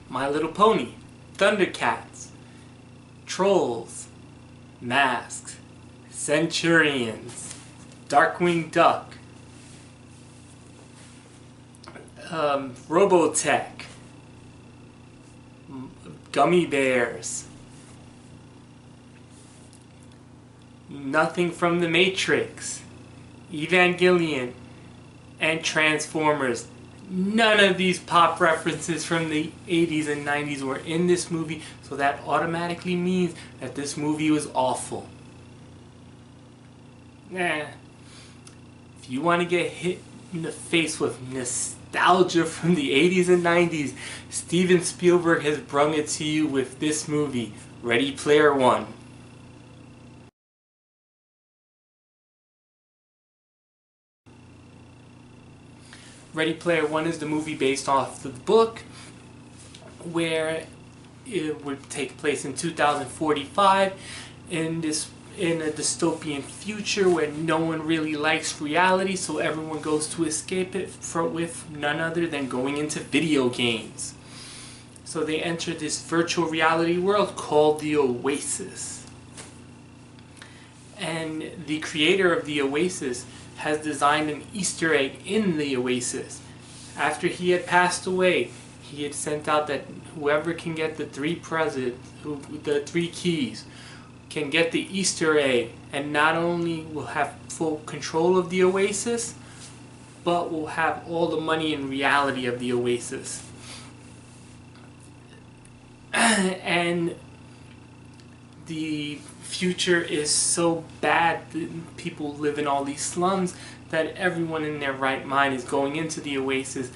My Little Pony, Thundercats, Trolls, Masks, Centurions, Darkwing Duck, Robotech, Gummy Bears, Nothing from the Matrix, Evangelion, and Transformers. None of these pop references from the 80s and 90s were in this movie, so that automatically means that this movie was awful. If you want to get hit in the face with nostalgia from the 80s and 90s, Steven Spielberg has brung it to you with this movie, Ready Player One. Ready Player One is the movie based off the book, where it would take place in 2045 in a dystopian future where no one really likes reality, so everyone goes to escape it with none other than going into video games. So they enter this virtual reality world called the Oasis. And the creator of the Oasis has designed an Easter egg in the Oasis. After he had passed away, he had sent out that whoever can get the the three keys, can get the Easter egg, and not only will have full control of the Oasis, but will have all the money and reality of the Oasis. And the future is so bad that people live in all these slums that everyone in their right mind is going into the Oasis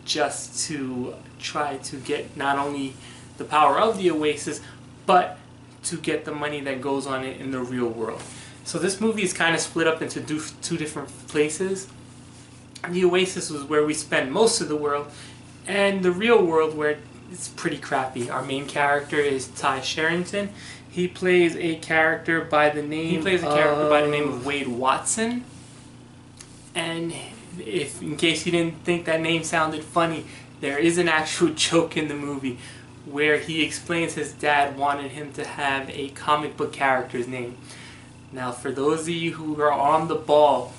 just to try to get not only the power of the Oasis, but to get the money that goes on it in the real world. So this movie is kind of split up into two different places. The Oasis was where we spend most of the world, and the real world where it's pretty crappy. Our main character is Tye Sheridan. He plays a character by the name of Wade Watson. And in case you didn't think that name sounded funny, there is an actual joke in the movie where he explains his dad wanted him to have a comic book character's name. Now, for those of you who are on the ball,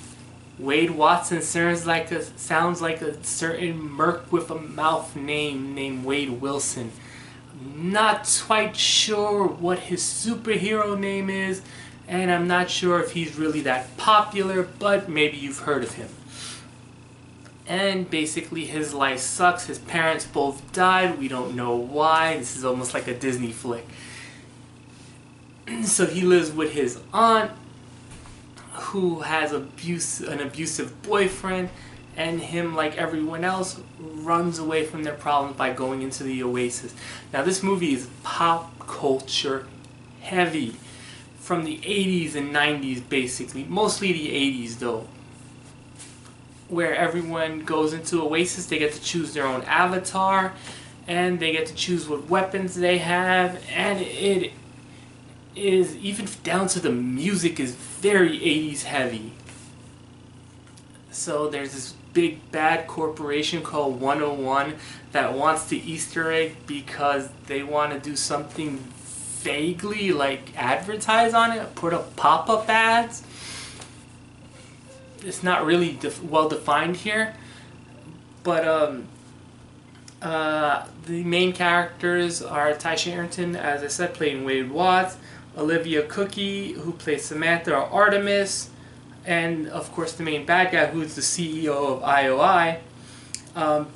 Wade Watson sounds like a certain merc with a mouth name named Wade Wilson. I'm not quite sure what his superhero name is, and I'm not sure if he's really that popular, but maybe you've heard of him. And basically his life sucks. His parents both died. We don't know why. This is almost like a Disney flick. So he lives with his aunt, who has an abusive boyfriend, and him, like everyone else, runs away from their problems by going into the Oasis. Now this movie is pop culture heavy, from the 80s and 90s basically, mostly the 80s though, where everyone goes into Oasis. They get to choose their own avatar, and they get to choose what weapons they have, and it is, even down to the music, is very 80s heavy. So there's this big bad corporation called 101 that wants the Easter egg because they want to do something vaguely like advertise on it, put up pop-up ads. It's not really well defined here, but the main characters are Tye Sheridan, as I said, playing Wade Watts, Olivia Cooke, who plays Samantha or Artemis, and of course the main bad guy, who's the CEO of IOI,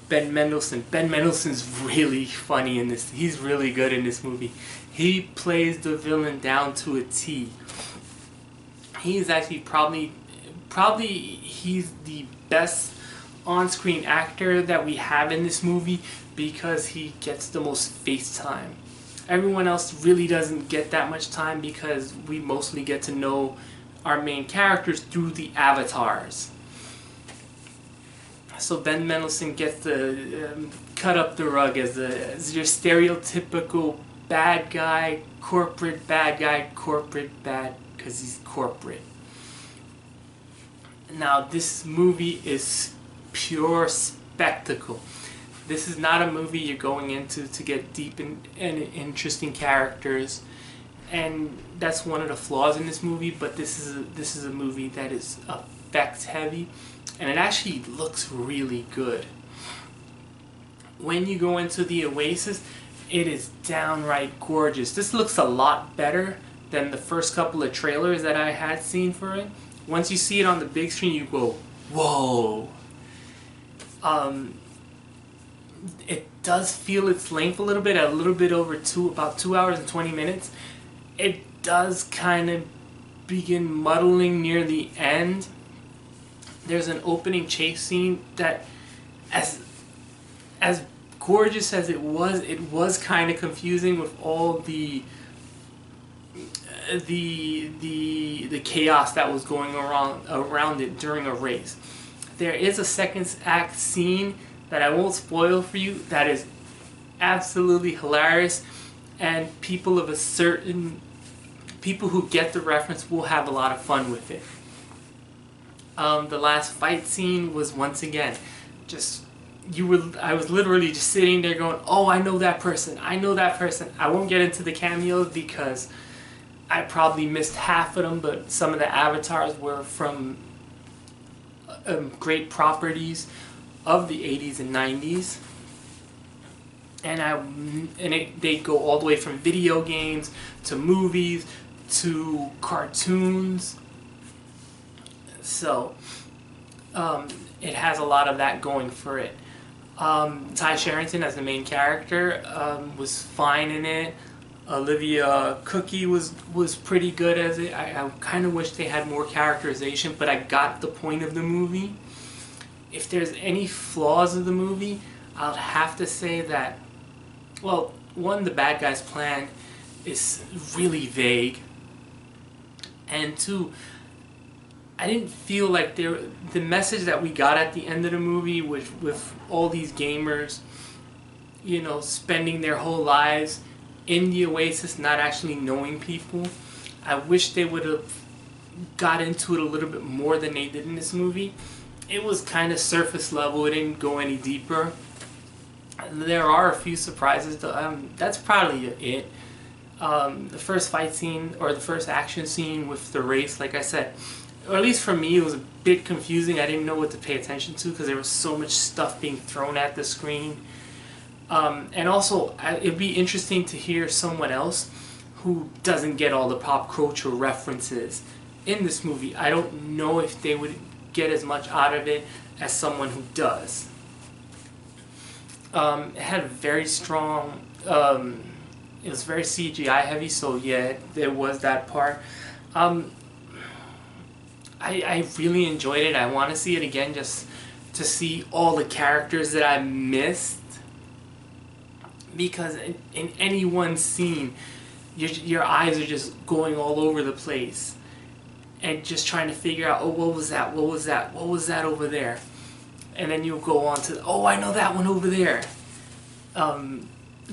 Ben Mendelsohn. Ben Mendelsohn's really funny in this. He's really good in this movie. He plays the villain down to a T. He's actually probably he's the best on-screen actor that we have in this movie because he gets the most face time. Everyone else really doesn't get that much time because we mostly get to know our main characters through the avatars. So Ben Mendelsohn gets to cut up the rug as your stereotypical bad guy, corporate bad, because he's corporate. Now this movie is pure spectacle. This is not a movie you're going into to get deep and interesting characters, and that's one of the flaws in this movie. But this is a movie that is effects heavy, and it actually looks really good. When you go into the Oasis, it is downright gorgeous. This looks a lot better than the first couple of trailers that I had seen for it. Once you see it on the big screen, you go, whoa. It does feel its length a little bit over about 2 hours and 20 minutes. It does kind of begin muddling near the end. There's an opening chase scene that, as gorgeous as it was kind of confusing with all the chaos that was going around it during a race. There is a second act scene that I won't spoil for you that is absolutely hilarious, and people who get the reference will have a lot of fun with it. The last fight scene was once again just I was literally just sitting there going, oh, I know that person, I know that person. I won't get into the cameos because I probably missed half of them, but some of the avatars were from great properties of the 80s and 90s, and they go all the way from video games to movies to cartoons. So it has a lot of that going for it. Tye Sheridan as the main character was fine in it. Olivia Cooke was pretty good as it. I kind of wish they had more characterization, but I got the point of the movie. If there's any flaws of the movie, I'll have to say that, well, one, the bad guy's plan is really vague, and two, I didn't feel like the message that we got at the end of the movie with all these gamers, you know, spending their whole lives in the Oasis, not actually knowing people. I wish they would have got into it a little bit more than they did in this movie. It was kind of surface level. It didn't go any deeper. There are a few surprises. That's probably it. The first fight scene, or the first action scene with the race, like I said, or at least for me, it was a bit confusing. I didn't know what to pay attention to because there was so much stuff being thrown at the screen. And also, it'd be interesting to hear someone else who doesn't get all the pop culture references in this movie. I don't know if they would get as much out of it as someone who does. It had a very strong, it was very CGI heavy, so yeah, there was that part. I really enjoyed it. I want to see it again just to see all the characters that I missed, because in any one scene, your eyes are just going all over the place and just trying to figure out, oh, what was that, what was that, what was that over there, and then you'll go on to, oh, I know that one over there.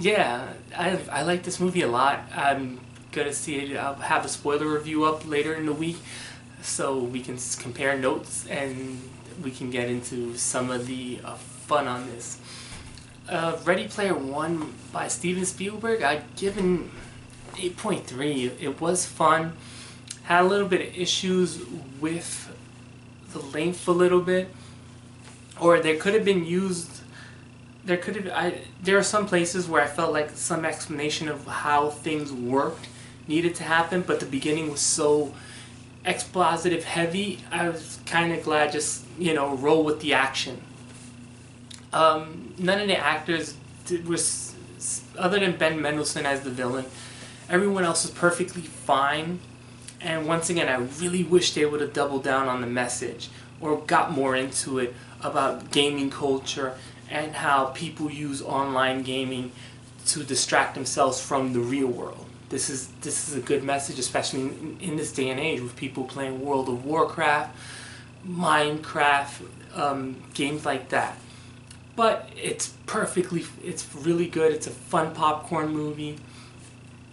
Yeah, I like this movie a lot. I'm gonna see it. I'll have a spoiler review up later in the week, so we can compare notes and we can get into some of the fun on this. Ready Player One by Steven Spielberg, I'd given 8.3. It was fun. Had a little bit of issues with the length a little bit, or there could have been used. There are some places where I felt like some explanation of how things worked needed to happen, but the beginning was so expositive heavy. I was kind of glad just, you know, roll with the action. None of the actors was, other than Ben Mendelsohn as the villain, everyone else was perfectly fine. And once again, I really wish they would have doubled down on the message or got more into it about gaming culture and how people use online gaming to distract themselves from the real world. This is a good message, especially in this day and age with people playing World of Warcraft, Minecraft, games like that. But it's really good. It's a fun popcorn movie.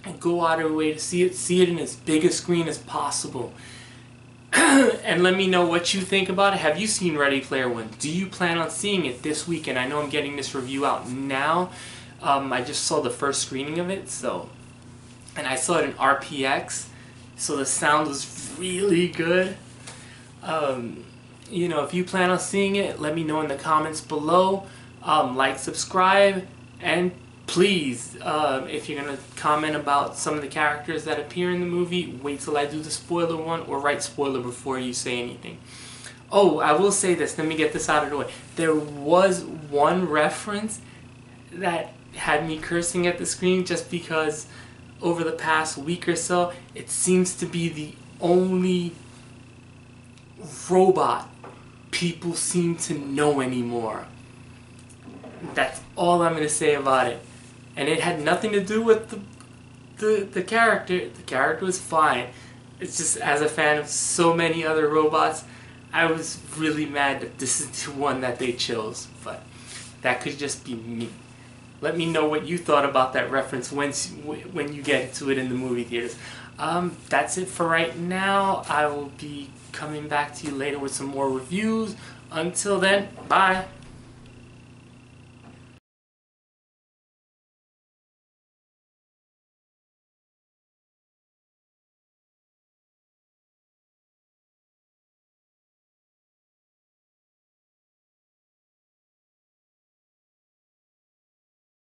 And go out of your way to see it in as big a screen as possible. And let me know what you think about it. Have you seen Ready Player One? Do you plan on seeing it this weekend? I know I'm getting this review out now. I just saw the first screening of it, and I saw it in RPX, so the sound was really good. You know, if you plan on seeing it, let me know in the comments below. Like, subscribe, and please, if you're going to comment about some of the characters that appear in the movie, wait till I do the spoiler one, or write spoiler before you say anything. Oh, I will say this, let me get this out of the way. There was one reference that had me cursing at the screen, just because over the past week or so, it seems to be the only robot people seem to know anymore. That's all I'm going to say about it. And it had nothing to do with the character. The character was fine. It's just, as a fan of so many other robots, I was really mad that this is the one that they chose. But that could just be me. Let me know what you thought about that reference when you get to it in the movie theaters. That's it for right now. I will be coming back to you later with some more reviews. Until then, bye.